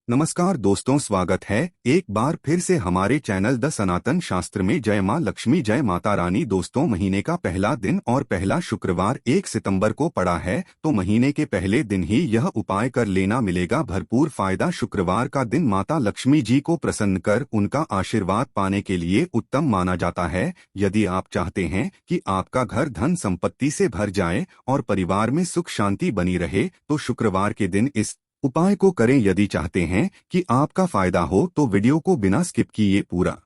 नमस्कार दोस्तों, स्वागत है एक बार फिर से हमारे चैनल द सनातन शास्त्र में। जय मां लक्ष्मी, जय माता रानी। दोस्तों, महीने का पहला दिन और पहला शुक्रवार 1 सितंबर को पड़ा है, तो महीने के पहले दिन ही यह उपाय कर लेना, मिलेगा भरपूर फायदा। शुक्रवार का दिन माता लक्ष्मी जी को प्रसन्न कर उनका आशीर्वाद पाने के लिए उत्तम माना जाता है। यदि आप चाहते हैं कि आपका घर धन संपत्ति से भर जाए और परिवार में सुख शांति बनी रहे, तो शुक्रवार के दिन इस उपाय को करें। यदि चाहते हैं कि आपका फायदा हो तो वीडियो को बिना स्किप किए पूरा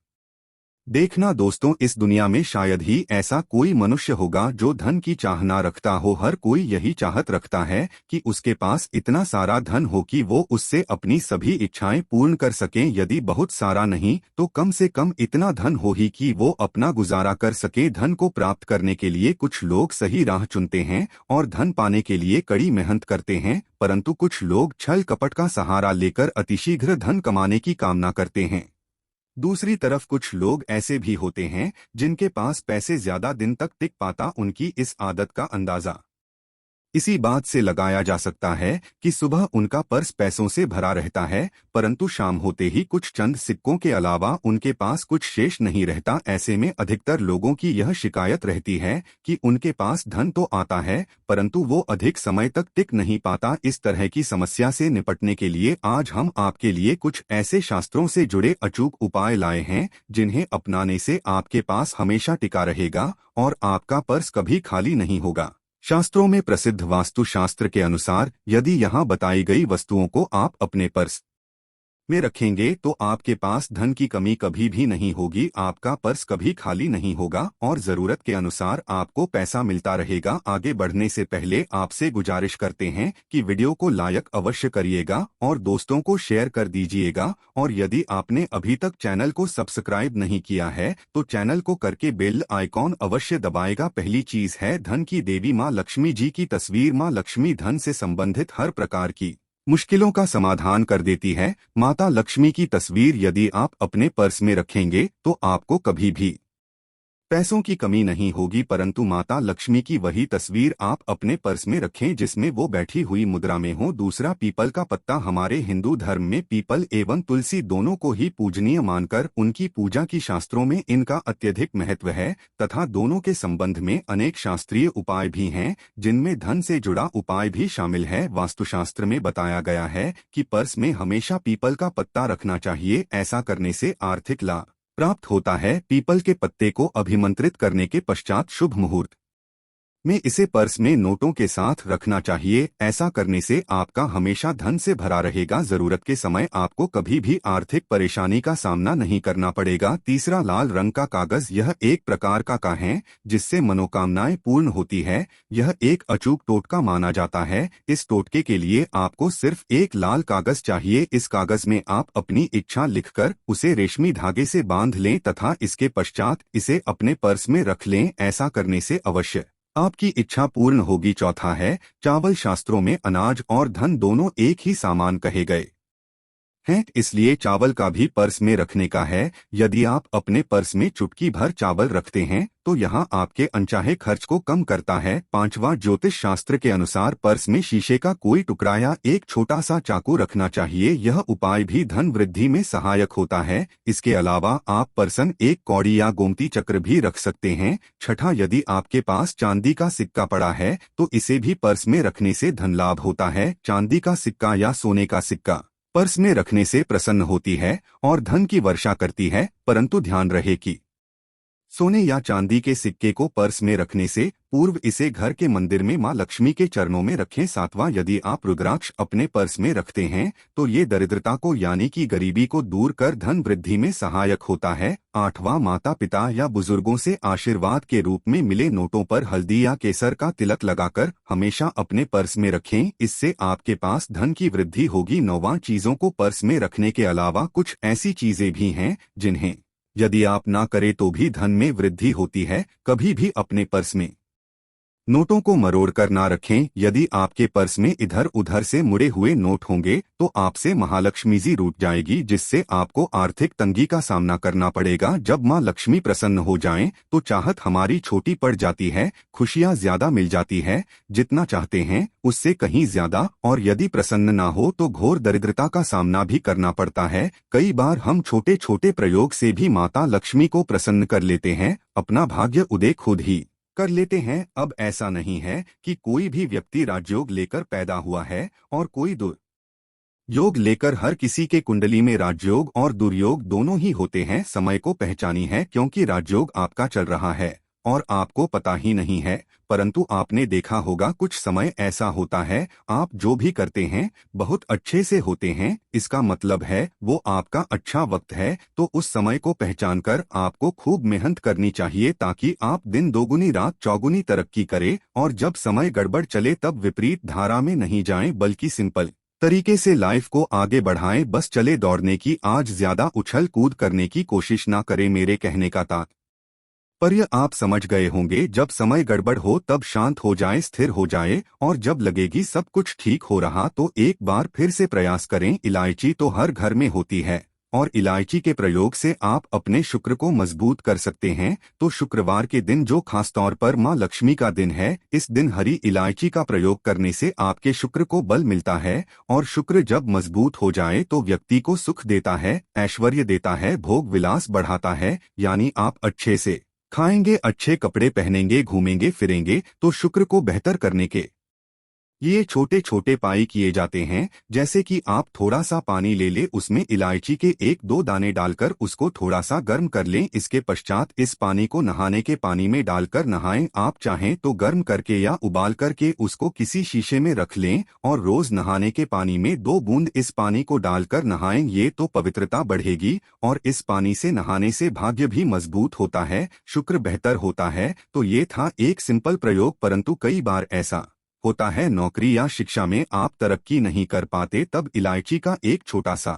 देखना। दोस्तों, इस दुनिया में शायद ही ऐसा कोई मनुष्य होगा जो धन की चाह ना रखता हो। हर कोई यही चाहत रखता है कि उसके पास इतना सारा धन हो कि वो उससे अपनी सभी इच्छाएं पूर्ण कर सकें। यदि बहुत सारा नहीं तो कम से कम इतना धन हो ही कि वो अपना गुजारा कर सके। धन को प्राप्त करने के लिए कुछ लोग सही राह चुनते हैं और धन पाने के लिए कड़ी मेहनत करते हैं, परंतु कुछ लोग छल कपट का सहारा लेकर अतिशीघ्र धन कमाने की कामना करते हैं। दूसरी तरफ कुछ लोग ऐसे भी होते हैं जिनके पास पैसे ज्यादा दिन तक टिक पाता। उनकी इस आदत का अंदाजा इसी बात से लगाया जा सकता है कि सुबह उनका पर्स पैसों से भरा रहता है, परंतु शाम होते ही कुछ चंद सिक्कों के अलावा उनके पास कुछ शेष नहीं रहता। ऐसे में अधिकतर लोगों की यह शिकायत रहती है कि उनके पास धन तो आता है, परंतु वो अधिक समय तक टिक नहीं पाता। इस तरह की समस्या से निपटने के लिए आज हम आपके लिए कुछ ऐसे शास्त्रों से जुड़े अचूक उपाय लाए हैं जिन्हें अपनाने से आपके पास हमेशा टिका रहेगा और आपका पर्स कभी खाली नहीं होगा। शास्त्रों में प्रसिद्ध वास्तु शास्त्र के अनुसार यदि यहाँ बताई गई वस्तुओं को आप अपने पर्स में रखेंगे तो आपके पास धन की कमी कभी भी नहीं होगी। आपका पर्स कभी खाली नहीं होगा और जरूरत के अनुसार आपको पैसा मिलता रहेगा। आगे बढ़ने से पहले आपसे गुजारिश करते हैं कि वीडियो को लाइक अवश्य करिएगा और दोस्तों को शेयर कर दीजिएगा। और यदि आपने अभी तक चैनल को सब्सक्राइब नहीं किया है तो चैनल को करके बेल आइकॉन अवश्य दबाएगा। पहली चीज है धन की देवी माँ लक्ष्मी जी की तस्वीर। माँ लक्ष्मी धन से संबंधित हर प्रकार की मुश्किलों का समाधान कर देती है। माता लक्ष्मी की तस्वीर यदि आप अपने पर्स में रखेंगे तो आपको कभी भी पैसों की कमी नहीं होगी, परंतु माता लक्ष्मी की वही तस्वीर आप अपने पर्स में रखें जिसमें वो बैठी हुई मुद्रा में हो। दूसरा, पीपल का पत्ता। हमारे हिंदू धर्म में पीपल एवं तुलसी दोनों को ही पूजनीय मानकर उनकी पूजा की शास्त्रों में इनका अत्यधिक महत्व है तथा दोनों के संबंध में अनेक शास्त्रीय उपाय भी हैं जिनमें धन से जुड़ा उपाय भी शामिल है। वास्तुशास्त्र में बताया गया है कि पर्स में हमेशा पीपल का पत्ता रखना चाहिए। ऐसा करने से आर्थिक लाभ प्राप्त होता है। पीपल के पत्ते को अभिमंत्रित करने के पश्चात शुभ मुहूर्त में इसे पर्स में नोटों के साथ रखना चाहिए। ऐसा करने से आपका हमेशा धन से भरा रहेगा। जरूरत के समय आपको कभी भी आर्थिक परेशानी का सामना नहीं करना पड़ेगा। तीसरा, लाल रंग का कागज। यह एक प्रकार का है जिससे मनोकामनाएं पूर्ण होती है। यह एक अचूक टोटका माना जाता है। इस टोटके के लिए आपको सिर्फ एक लाल कागज चाहिए। इस कागज में आप अपनी इच्छा लिखकर उसे रेशमी धागे से बांध लें तथा इसके पश्चात इसे अपने पर्स में रख लें। ऐसा करने से अवश्य आपकी इच्छा पूर्ण होगी। चौथा है चावल। शास्त्रों में अनाज और धन दोनों एक ही सामान कहे गए हैं, इसलिए चावल का भी पर्स में रखने का है। यदि आप अपने पर्स में चुटकी भर चावल रखते हैं तो यहां आपके अनचाहे खर्च को कम करता है। पांचवा, ज्योतिष शास्त्र के अनुसार पर्स में शीशे का कोई टुकड़ा या एक छोटा सा चाकू रखना चाहिए। यह उपाय भी धन वृद्धि में सहायक होता है। इसके अलावा आप पर्सन एक कौड़ी या गोमती चक्र भी रख सकते हैं। छठा, यदि आपके पास चांदी का सिक्का पड़ा है तो इसे भी पर्स में रखने से धन लाभ होता है। चांदी का सिक्का या सोने का सिक्का पर्स में रखने से प्रसन्न होती है और धन की वर्षा करती है, परंतु ध्यान रहे कि सोने या चांदी के सिक्के को पर्स में रखने से पूर्व इसे घर के मंदिर में मां लक्ष्मी के चरणों में रखें। सातवां, यदि आप रुद्राक्ष अपने पर्स में रखते हैं तो ये दरिद्रता को यानी कि गरीबी को दूर कर धन वृद्धि में सहायक होता है। आठवां, माता पिता या बुजुर्गों से आशीर्वाद के रूप में मिले नोटों पर हल्दी या केसर का तिलक लगाकर हमेशा अपने पर्स में रखें। इससे आपके पास धन की वृद्धि होगी। नौवां, चीजों को पर्स में रखने के अलावा कुछ ऐसी चीजें भी हैं जिन्हें यदि आप ना करें तो भी धन में वृद्धि होती है। कभी भी अपने पर्स में नोटों को मरोड़ कर ना रखें। यदि आपके पर्स में इधर उधर से मुड़े हुए नोट होंगे तो आपसे महालक्ष्मी जी रूठ जाएगी, जिससे आपको आर्थिक तंगी का सामना करना पड़ेगा। जब माँ लक्ष्मी प्रसन्न हो जाएं तो चाहत हमारी छोटी पड़ जाती है, खुशियाँ ज्यादा मिल जाती है, जितना चाहते हैं उससे कहीं ज्यादा। और यदि प्रसन्न ना हो तो घोर दरिद्रता का सामना भी करना पड़ता है। कई बार हम छोटे छोटे प्रयोग से भी माता लक्ष्मी को प्रसन्न कर लेते हैं, अपना भाग्य उदय खुद ही कर लेते हैं। अब ऐसा नहीं है कि कोई भी व्यक्ति राजयोग लेकर पैदा हुआ है और कोई दुर्योग लेकर। हर किसी के कुंडली में राजयोग और दुर्योग दोनों ही होते हैं। समय को पहचानी है, क्योंकि राजयोग आपका चल रहा है और आपको पता ही नहीं है। परंतु आपने देखा होगा कुछ समय ऐसा होता है आप जो भी करते हैं बहुत अच्छे से होते हैं, इसका मतलब है वो आपका अच्छा वक्त है। तो उस समय को पहचान कर आपको खूब मेहनत करनी चाहिए, ताकि आप दिन दोगुनी रात चौगुनी तरक्की करें। और जब समय गड़बड़ चले तब विपरीत धारा में नहीं जाएं, बल्कि सिंपल तरीके से लाइफ को आगे बढ़ाएं। बस चले दौड़ने की, आज ज्यादा उछल कूद करने की कोशिश ना करें। मेरे कहने का तात्पर्य आप समझ गए होंगे। जब समय गड़बड़ हो तब शांत हो जाएं, स्थिर हो जाएं, और जब लगेगी सब कुछ ठीक हो रहा तो एक बार फिर से प्रयास करें। इलायची तो हर घर में होती है और इलायची के प्रयोग से आप अपने शुक्र को मजबूत कर सकते हैं। तो शुक्रवार के दिन, जो खासतौर पर माँ लक्ष्मी का दिन है, इस दिन हरी इलायची का प्रयोग करने से आपके शुक्र को बल मिलता है। और शुक्र जब मजबूत हो जाए तो व्यक्ति को सुख देता है, ऐश्वर्य देता है, भोग विलास बढ़ाता है। यानी आप अच्छे से खाएंगे, अच्छे कपड़े पहनेंगे, घूमेंगे फिरेंगे। तो शुक्र को बेहतर करने के ये छोटे छोटे पाई किए जाते हैं। जैसे कि आप थोड़ा सा पानी ले ले, उसमें इलायची के एक दो दाने डालकर उसको थोड़ा सा गर्म कर लें। इसके पश्चात इस पानी को नहाने के पानी में डालकर नहाएं। आप चाहें तो गर्म करके या उबाल करके उसको किसी शीशे में रख लें और रोज नहाने के पानी में 2 बूंद इस पानी को डालकर नहाएं। ये तो पवित्रता बढ़ेगी और इस पानी से नहाने से भाग्य भी मजबूत होता है, शुक्र बेहतर होता है। तो ये था एक सिंपल प्रयोग, परंतु कई बार ऐसा होता है नौकरी या शिक्षा में आप तरक्की नहीं कर पाते, तब इलायची का एक छोटा सा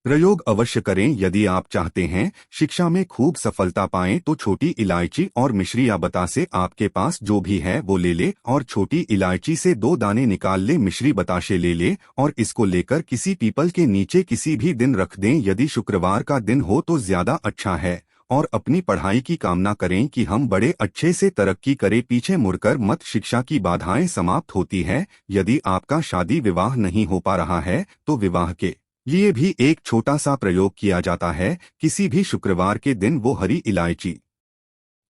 प्रयोग अवश्य करें। यदि आप चाहते हैं शिक्षा में खूब सफलता पाएं तो छोटी इलायची और मिश्री या बतासे, आपके पास जो भी है वो ले ले और छोटी इलायची से 2 दाने निकाल ले, मिश्री बताशे ले ले और इसको लेकर किसी पीपल के नीचे किसी भी दिन रख दें। यदि शुक्रवार का दिन हो तो ज्यादा अच्छा है। और अपनी पढ़ाई की कामना करें कि हम बड़े अच्छे से तरक्की करें, पीछे मुड़कर मत। शिक्षा की बाधाएं समाप्त होती है। यदि आपका शादी विवाह नहीं हो पा रहा है तो विवाह के लिए भी एक छोटा सा प्रयोग किया जाता है। किसी भी शुक्रवार के दिन वो हरी इलायची,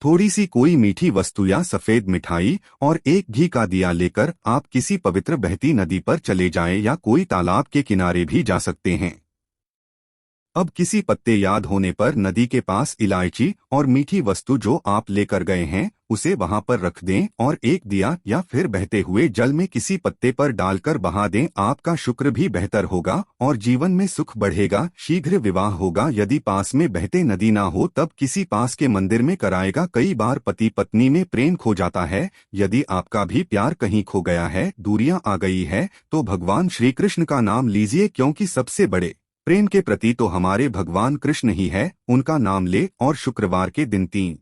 थोड़ी सी कोई मीठी वस्तु या सफेद मिठाई और एक घी का दिया लेकर आप किसी पवित्र बहती नदी पर चले जाएं या कोई तालाब के किनारे भी जा सकते हैं। अब किसी पत्ते याद होने पर नदी के पास इलायची और मीठी वस्तु जो आप लेकर गए हैं उसे वहां पर रख दें और एक दिया या फिर बहते हुए जल में किसी पत्ते पर डालकर बहा दें। आपका शुक्र भी बेहतर होगा और जीवन में सुख बढ़ेगा, शीघ्र विवाह होगा। यदि पास में बहते नदी ना हो तब किसी पास के मंदिर में कराएगा। कई बार पति पत्नी में प्रेम खो जाता है। यदि आपका भी प्यार कहीं खो गया है, दूरियां आ गई है, तो भगवान श्री कृष्ण का नाम लीजिए, क्योंकि सबसे बड़े प्रेम के प्रति तो हमारे भगवान कृष्ण ही है। उनका नाम ले और शुक्रवार के दिन 3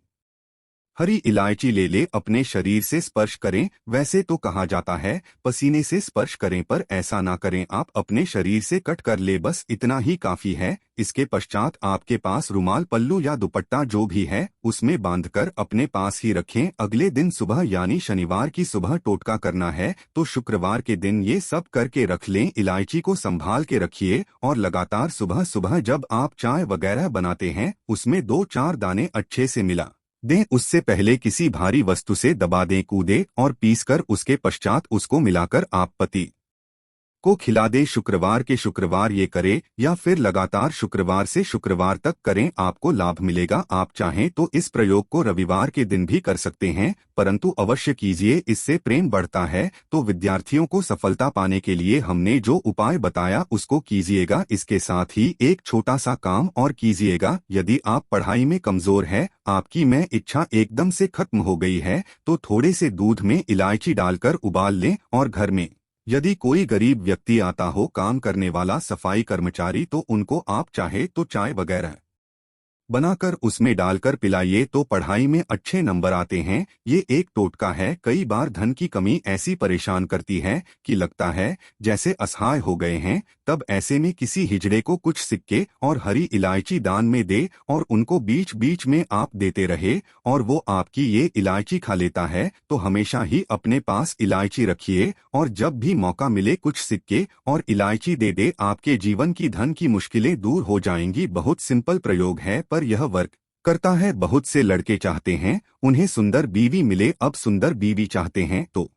हरी इलायची ले ले, अपने शरीर से स्पर्श करें। वैसे तो कहा जाता है पसीने से स्पर्श करें, पर ऐसा ना करें, आप अपने शरीर से कट कर ले, बस इतना ही काफी है। इसके पश्चात आपके पास रुमाल, पल्लू या दुपट्टा जो भी है उसमें बांधकर अपने पास ही रखें। अगले दिन सुबह यानी शनिवार की सुबह टोटका करना है, तो शुक्रवार के दिन ये सब करके रख लें। इलायची को संभाल के रखिए और लगातार सुबह सुबह जब आप चाय वगैरह बनाते हैं उसमें 2-4 दाने अच्छे से मिला दें। उससे पहले किसी भारी वस्तु से दबा दें, कूदे और पीसकर उसके पश्चात उसको मिलाकर आप पति को खिला दे। शुक्रवार के शुक्रवार ये करें या फिर लगातार शुक्रवार से शुक्रवार तक करें, आपको लाभ मिलेगा। आप चाहें तो इस प्रयोग को रविवार के दिन भी कर सकते हैं, परंतु अवश्य कीजिए, इससे प्रेम बढ़ता है। तो विद्यार्थियों को सफलता पाने के लिए हमने जो उपाय बताया उसको कीजिएगा। इसके साथ ही एक छोटा सा काम और कीजिएगा। यदि आप पढ़ाई में कमजोर है, आपकी में इच्छा एकदम से खत्म हो गई है, तो थोड़े से दूध में इलायची डालकर उबाल लें और घर में यदि कोई गरीब व्यक्ति आता हो, काम करने वाला, सफाई कर्मचारी, तो उनको आप चाहे तो चाय वगैरह बनाकर उसमें डालकर पिलाइए तो पढ़ाई में अच्छे नंबर आते हैं। ये एक टोटका है। कई बार धन की कमी ऐसी परेशान करती है कि लगता है जैसे असहाय हो गए हैं। तब ऐसे में किसी हिजड़े को कुछ सिक्के और हरी इलायची दान में दे और उनको बीच बीच में आप देते रहे और वो आपकी ये इलायची खा लेता है, तो हमेशा ही अपने पास इलायची रखिए और जब भी मौका मिले कुछ सिक्के और इलायची दे दे। आपके जीवन की धन की मुश्किलें दूर हो जाएंगी। बहुत सिंपल प्रयोग है पर यह वर्क करता है। बहुत से लड़के चाहते हैं उन्हें सुंदर बीवी मिले। अब सुंदर बीवी चाहते हैं तो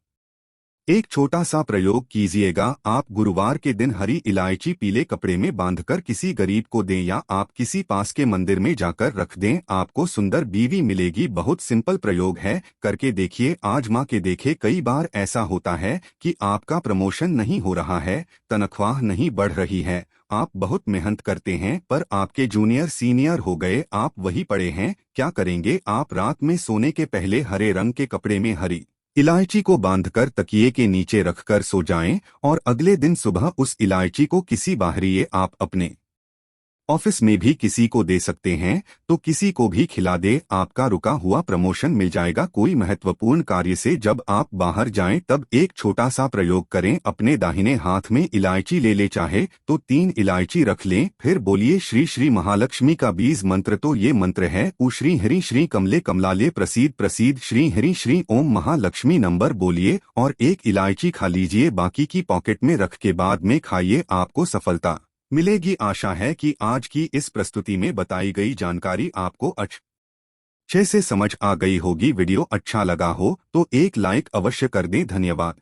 एक छोटा सा प्रयोग कीजिएगा। आप गुरुवार के दिन हरी इलायची पीले कपड़े में बांधकर किसी गरीब को दें या आप किसी पास के मंदिर में जाकर रख दें। आपको सुंदर बीवी मिलेगी। बहुत सिंपल प्रयोग है, करके देखिए, आजमा के देखे। कई बार ऐसा होता है कि आपका प्रमोशन नहीं हो रहा है, तनख्वाह नहीं बढ़ रही है, आप बहुत मेहनत करते हैं पर आपके जूनियर सीनियर हो गए, आप वही पड़े हैं। क्या करेंगे आप? रात में सोने के पहले हरे रंग के कपड़े में हरी इलायची को बांधकर तकिए के नीचे रखकर सो जाएं और अगले दिन सुबह उस इलायची को किसी बाहरी आप अपने ऑफिस में भी किसी को दे सकते हैं, तो किसी को भी खिला दे। आपका रुका हुआ प्रमोशन मिल जाएगा। कोई महत्वपूर्ण कार्य से जब आप बाहर जाएं तब एक छोटा सा प्रयोग करें। अपने दाहिने हाथ में इलायची ले ले, चाहे तो 3 इलायची रख लें, फिर बोलिए श्री श्री महालक्ष्मी का बीज मंत्र। तो ये मंत्र है उ श्री हरि श्री कमले कमलाले प्रसीद प्रसीद श्री हरि श्री ओम महालक्ष्मी। नंबर बोलिए और एक इलायची खा लीजिए, बाकी की पॉकेट में रख के बाद में खाइए, आपको सफलता मिलेगी। आशा है कि आज की इस प्रस्तुति में बताई गई जानकारी आपको अच्छे से समझ आ गई होगी। वीडियो अच्छा लगा हो तो एक लाइक अवश्य कर दें। धन्यवाद।